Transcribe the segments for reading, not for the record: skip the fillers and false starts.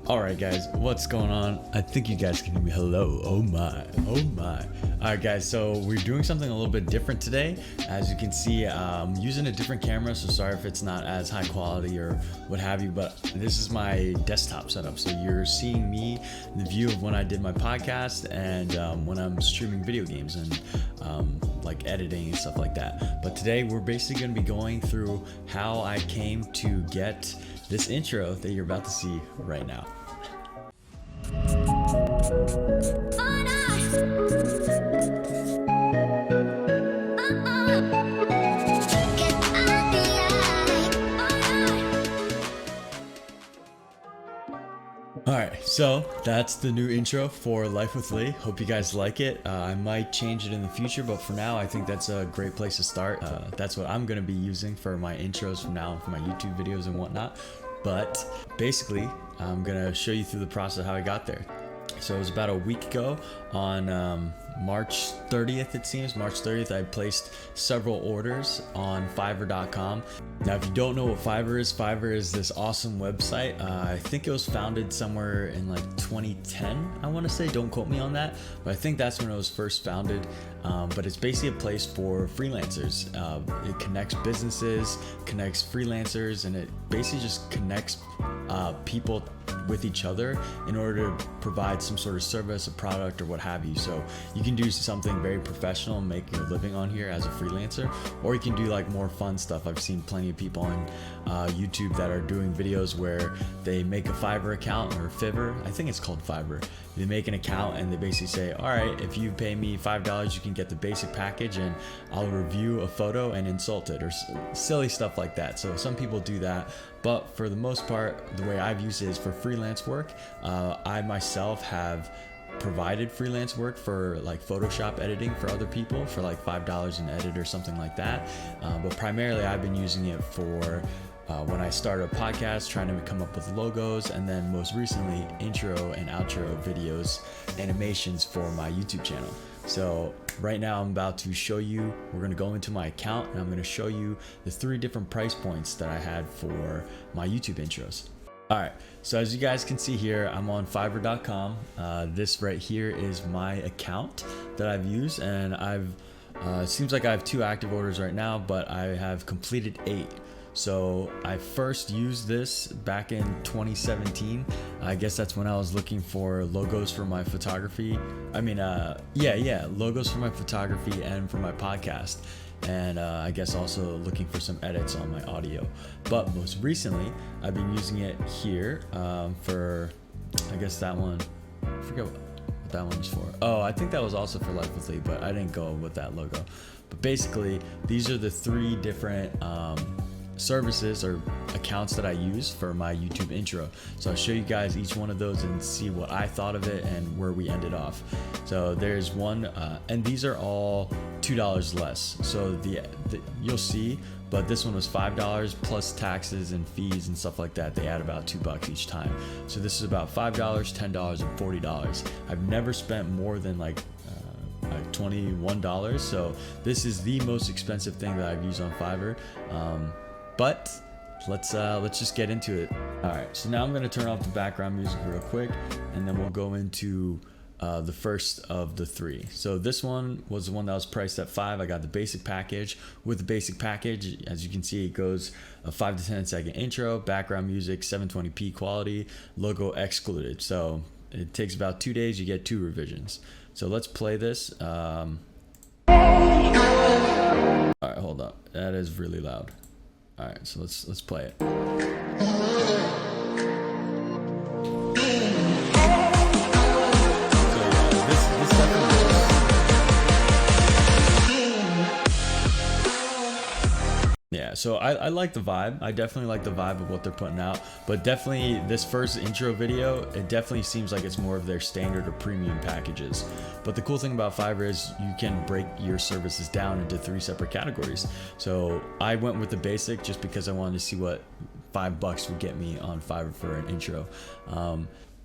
Alright guys, what's going on? I think you guys can hear me. Hello. Oh my. Alright guys, so we're doing something a little bit different today. As you can see, I'm using a different camera, so sorry if it's not as high quality or what have you, but this is my desktop setup. So you're seeing me, the view of when I did my podcast and when I'm streaming video games and like editing and stuff like that. But today we're basically going to be going through how I came to get this intro that you're about to see right now. Alright, so that's the new intro for Life with Lee. Hope you guys like it. I might change it in the future, but for now I think that's a great place to start. That's what I'm going to be using for my intros from now on for my YouTube videos and whatnot. But basically, I'm going to show you through the process of how I got there. So it was about a week ago on March 30th, it seems. March 30th, I placed several orders on Fiverr.com. Now, if you don't know what Fiverr is this awesome website. I think it was founded somewhere in like 2010, I want to say. Don't quote me on that, but I think that's when it was first founded. But it's basically a place for freelancers. It connects businesses, connects freelancers, and it basically just connects people with each other in order to provide some sort of service, a product, or what have you. So you can do something very professional and make your living on here as a freelancer, or you can do like more fun stuff. I've seen plenty of people on YouTube that are doing videos where they make a Fiverr account, or Fiverr, I think it's called Fiverr. They make an account and they basically say, all right, if you pay me $5, you can get the basic package and I'll review a photo and insult it, or silly stuff like that. So some people do that, but for the most part, the way I've used it is for freelance work. I myself have provided freelance work for like Photoshop editing for other people for like $5 an edit or something like that. But primarily I've been using it for when I started a podcast, trying to come up with logos, and then most recently intro and outro videos, animations for my YouTube channel. So right now I'm about to show you, we're going to go into my account and I'm going to show you the 3 different price points that I had for my YouTube intros. Alright, so as you guys can see here, I'm on Fiverr.com. This right here is my account that I've used, and it seems like I have 2 active orders right now, but I have completed 8. So I first used this back in 2017. I guess that's when I was looking for logos for my photography. Logos for my photography and for my podcast. And I guess also looking for some edits on my audio. But most recently, I've been using it here for, I guess that one, I forget what that one is for. Oh, I think that was also for Life with Lee, but I didn't go with that logo. But basically, these are the 3 different services or accounts that I use for my YouTube intro. So I'll show you guys each one of those and see what I thought of it and where we ended off. So there's one, and these are all $2 less. So you'll see, but this one was $5 plus taxes and fees and stuff like that. They add about $2 each time. So this is about $5, $10, and $40. I've never spent more than like $21. So this is the most expensive thing that I've used on Fiverr. But let's just get into it. All right, so now I'm gonna turn off the background music real quick, and then we'll go into the first of the 3. So this one was the one that was priced at $5. I got the basic package. With the basic package, as you can see, it goes a 5 to 10 second intro, background music, 720p quality, logo excluded. So it takes about 2 days. You get 2 revisions. So let's play this. All right, hold up. That is really loud. All right, so let's play it. So I like the vibe. I definitely like the vibe of what they're putting out, but definitely this first intro video, it definitely seems like it's more of their standard or premium packages. But the cool thing about Fiverr is you can break your services down into 3 separate categories. So I went with the basic just because I wanted to see what $5 would get me on Fiverr for an intro.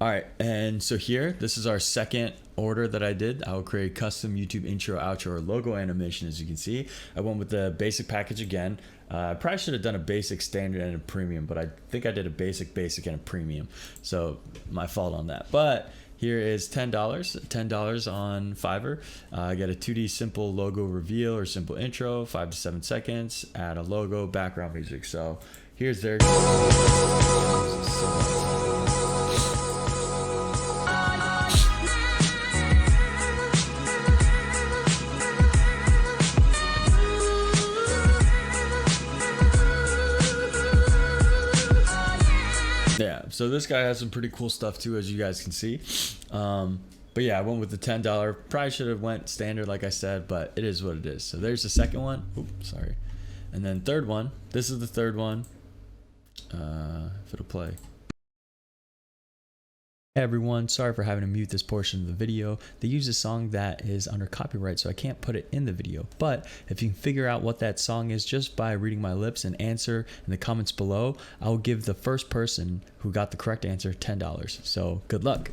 All right, and so here, this is our second order that I did. I will create custom YouTube intro, outro, or logo animation. As you can see, I went with the basic package again. I probably should have done a basic, standard, and a premium, but I think I did a basic, and a premium. So my fault on that. But here is $10, $10 on Fiverr. I get a 2D simple logo reveal or simple intro, 5 to 7 seconds, add a logo, background music. So here's their... Yeah, so this guy has some pretty cool stuff too, as you guys can see. But yeah, I went with the $10. Probably should have went standard, like I said, but it is what it is. So there's the second one. Oops, sorry. And then third one. This is the third one. If it'll play. Hey everyone, sorry for having to mute this portion of the video. They use a song that is under copyright, so I can't put it in the video. But if you can figure out what that song is just by reading my lips and answer in the comments below, I'll give the first person who got the correct answer $10. So good luck.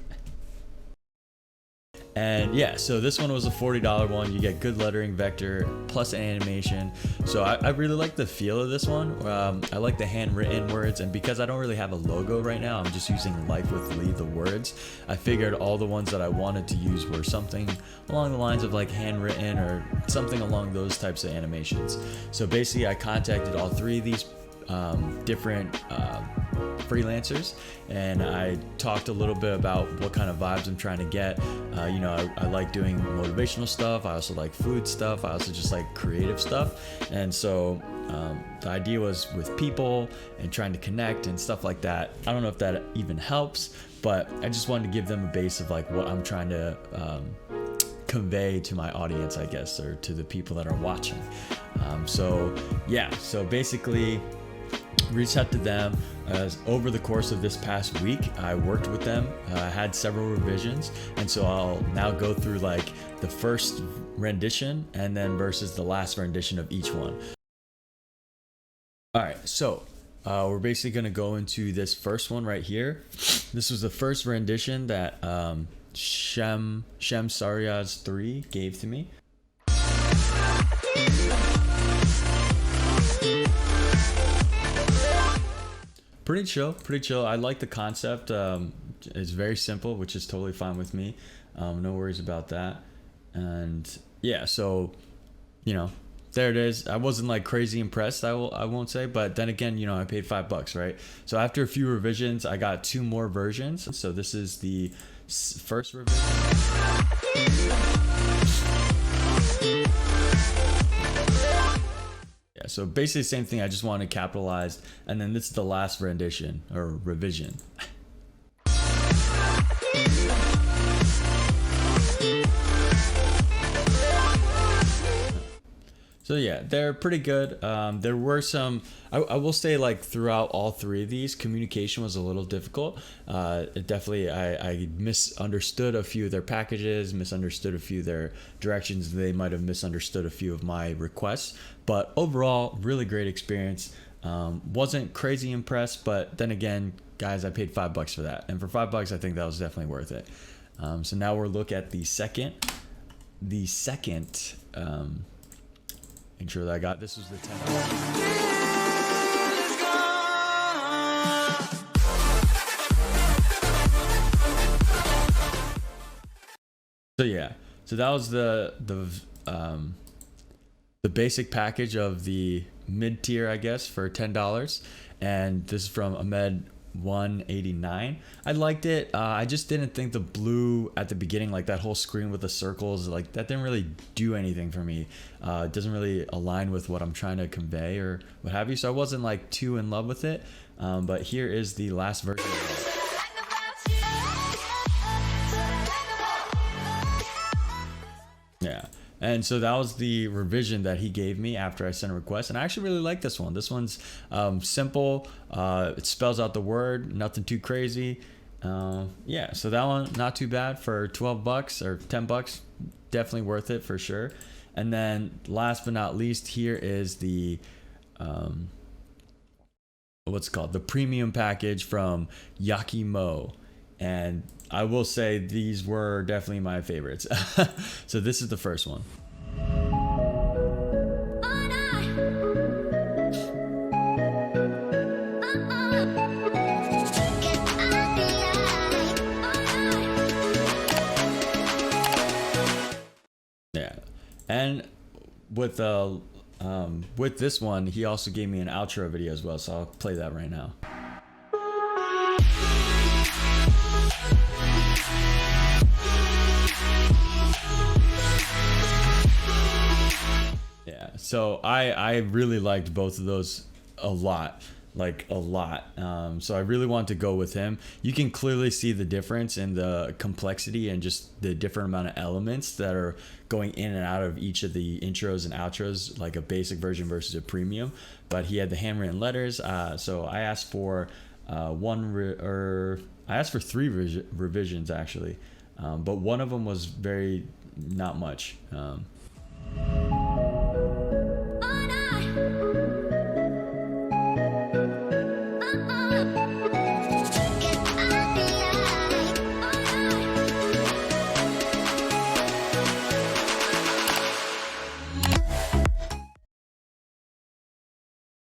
And yeah, so this one was a $40 one. You get good lettering, vector, plus animation. So I really like the feel of this one. I like the handwritten words, and because I don't really have a logo right now, I'm just using Life with Lee, the words. I figured all the ones that I wanted to use were something along the lines of like handwritten or something along those types of animations. So basically I contacted all three of these different freelancers, and I talked a little bit about what kind of vibes I'm trying to get. You know, I like doing motivational stuff. I also like food stuff. I also just like creative stuff. And so the idea was with people and trying to connect and stuff like that. I don't know if that even helps, but I just wanted to give them a base of like what I'm trying to convey to my audience, I guess, or to the people that are watching. So yeah, so basically reached out to them. Over the course of this past week, I worked with them. I had several revisions, and so I'll now go through like the first rendition and then versus the last rendition of each one. All right, so we're basically going to go into this first one right here. This was the first rendition that Shem Saryaz 3 gave to me. Pretty chill. I like the concept. It's very simple, which is totally fine with me. No worries about that. And yeah, so, you know, there it is. I wasn't like crazy impressed, I won't say, but then again, you know, I paid $5, right? So after a few revisions, I got 2 more versions. So this is the first revision. So basically the same thing, I just want to capitalize, and then this is the last rendition or revision. So yeah, they're pretty good. There were some, I will say, like throughout all three of these, communication was a little difficult. It definitely, I misunderstood a few of their packages, misunderstood a few of their directions. They might have misunderstood a few of my requests, but overall, really great experience. Wasn't crazy impressed, but then again, guys, I paid $5 for that. And for $5, I think that was definitely worth it. So now we'll look at the second intro that I got. This was the 10. So yeah, so that was the basic package of the mid tier, I guess, for $10, and this is from Ahmed 189. I liked it. I just didn't think the blue at the beginning, like that whole screen with the circles, like that didn't really do anything for me. It doesn't really align with what I'm trying to convey or what have you, so I wasn't like too in love with it. But here is the last version of it. Yeah, and so that was the revision that he gave me after I sent a request, and I actually really like this one. This one's simple. It spells out the word, nothing too crazy. Yeah, so that one not too bad for $12 or $10. Definitely worth it for sure. And then last but not least, here is the what's it called, the premium package from Yakimo. And I will say these were definitely my favorites. So this is the first one. Yeah, and with this one, he also gave me an outro video as well, so I'll play that right now. Yeah, so I really liked both of those a lot. Like a lot. So I really want to go with him. You can clearly see the difference in the complexity and just the different amount of elements that are going in and out of each of the intros and outros, like a basic version versus a premium. But he had the handwritten letters. So I asked for I asked for three revisions actually, but one of them was very not much.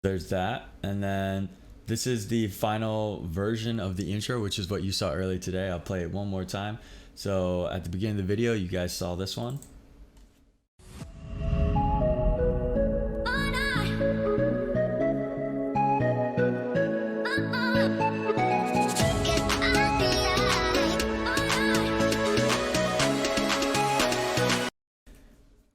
There's that, and then this is the final version of the intro, which is what you saw earlier today. I'll play it one more time. So at the beginning of the video, you guys saw this one.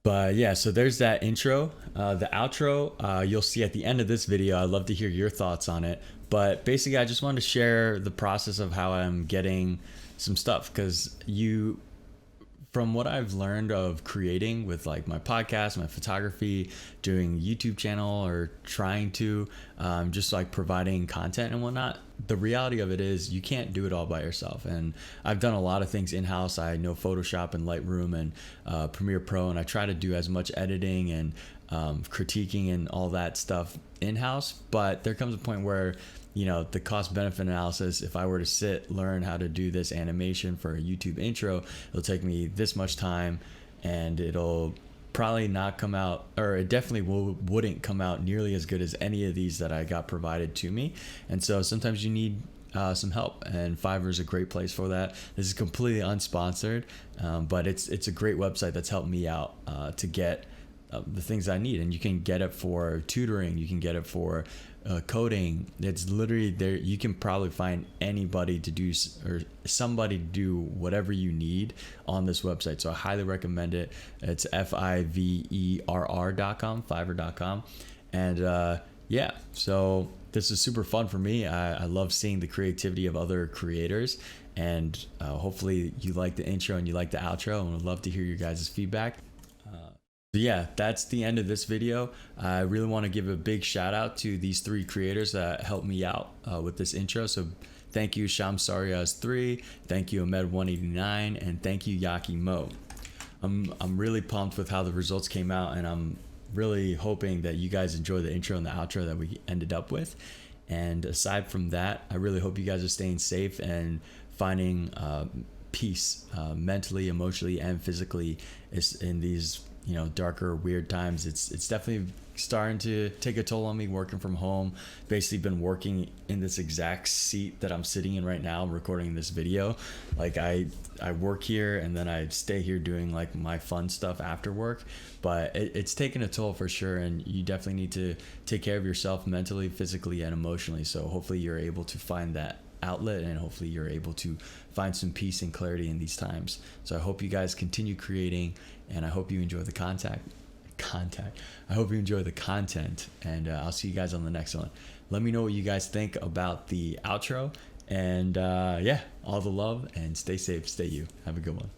But yeah, so there's that intro. The outro, you'll see at the end of this video. I'd love to hear your thoughts on it. But basically, I just wanted to share the process of how I'm getting some stuff, because from what I've learned of creating with like my podcast, my photography, doing YouTube channel, or trying to just like providing content and whatnot, the reality of it is you can't do it all by yourself. And I've done a lot of things in-house. I know Photoshop and Lightroom and Premiere Pro, and I try to do as much editing and critiquing and all that stuff in-house. But there comes a point where, you know, the cost benefit analysis, if I were to learn how to do this animation for a YouTube intro, it'll take me this much time, and it'll probably not come out, or it definitely wouldn't come out nearly as good as any of these that I got provided to me. And so sometimes you need some help, and Fiverr is a great place for that. This is completely unsponsored, but it's a great website that's helped me out to get the things I need. And you can get it for tutoring, you can get it for coding. It's literally there. You can probably find anybody to do, or somebody to do whatever you need on this website. So I highly recommend it. It's fiverr.com, fiverr.com. And yeah, so this is super fun for me. I love seeing the creativity of other creators, and hopefully you like the intro and you like the outro, and would love to hear your guys' feedback. So yeah, that's the end of this video. I really want to give a big shout out to these three creators that helped me out with this intro. So thank you Shamsarias3, thank you Ahmed189, and thank you Yaki Mo. I'm really pumped with how the results came out, and I'm really hoping that you guys enjoy the intro and the outro that we ended up with. And aside from that, I really hope you guys are staying safe and finding peace mentally, emotionally, and physically in these, you know, darker, weird times. It's definitely starting to take a toll on me working from home. Basically been working in this exact seat that I'm sitting in right now recording this video. Like I work here, and then I stay here doing like my fun stuff after work. But it's taken a toll for sure, and you definitely need to take care of yourself mentally, physically, and emotionally. So hopefully you're able to find that outlet, and hopefully you're able to find some peace and clarity in these times. So I hope you guys continue creating, and I hope you enjoy the content. I hope you enjoy the content, and I'll see you guys on the next one. Let me know what you guys think about the outro, and yeah, all the love, and stay safe, stay you. Have a good one.